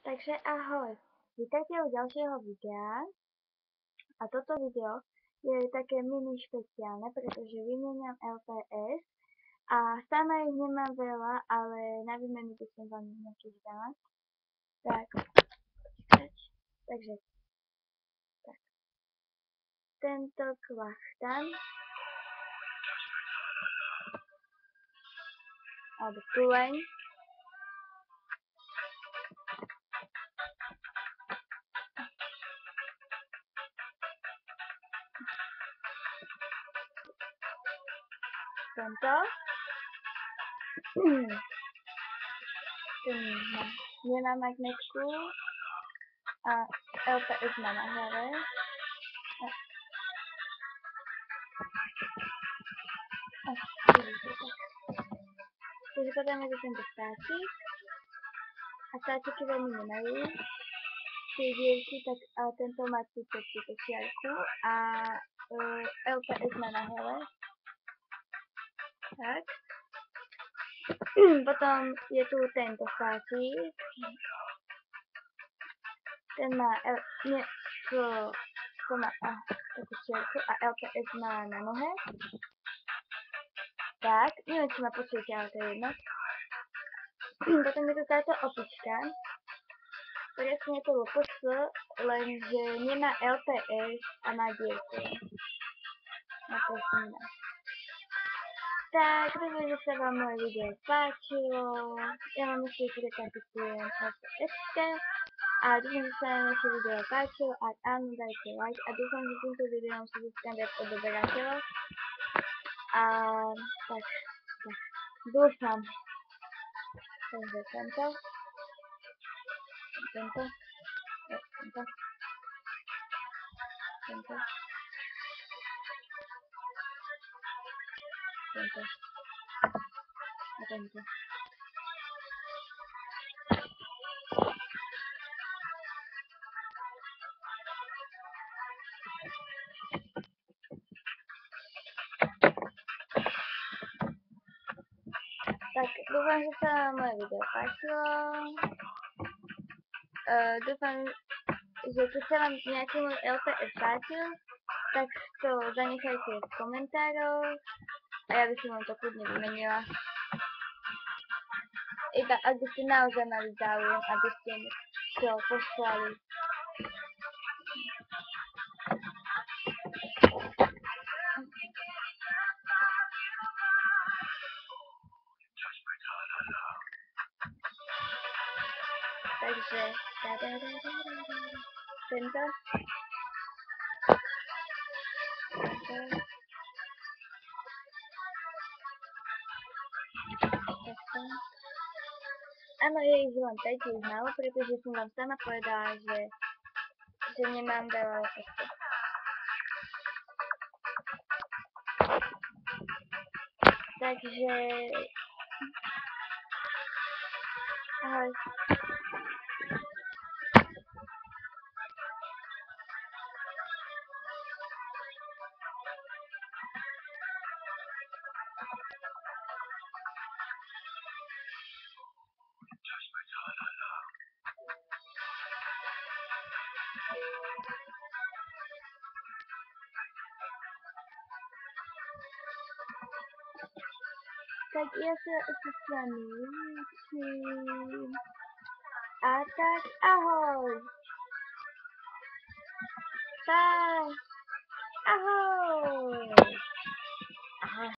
Takže ahoj, vítajte u ďalšieho videa a toto video je také mini špeciálne, pretože vymeniam LPS a sama ich nemám veľa, ale na výmenu by som vám nejakých dala. Tak, počkať. Takže, tak. Tento klachtan, alebo tuleň. Tento. Ten nemá magnetku a LPS má na hlave. Takže potom je to tento stáčik. A stáčiky veľmi nemajú tie dierky, tak tento má túto čiarku a LPS má na hlave. Tak. Potom je tu tento stáčik. Ten má takú čiarku a LPS má na nohe. Tak, neviem, či ma počujete, ale to je jedno. Potom je tu táto opička. Presne je to LPS, lenže nemá LPS a má dierku. No prosím vás. Tak, dúfam, že sa vám moje video páčilo. Ja vám ešte rekapitulujem LPS-ke. A dúfam, že sa vám naše video páčilo. Ak áno, dajte like. A dúfam, že týmto videom sa získam viac odoberateľov. A tak. Dúfam. Takže tento. Tento. A tento. Tak, dúfam, že sa vám moje video páčilo. Dúfam, že keď sa vám nejaký môj LPS páčil, tak to zanechajte v komentároch a ja by som vám to kľudne vymenila. Iba ak by ste naozaj mali záujem, aby ste mi to poslali. Takže, tento. Áno, je ich len 5, je ich málo, pretože som vám sama povedala, že nemám veľa efektu. Takže... ahoj. Tak ja sa s vami lúčim. A tak ahoj. Tak. Ahoj.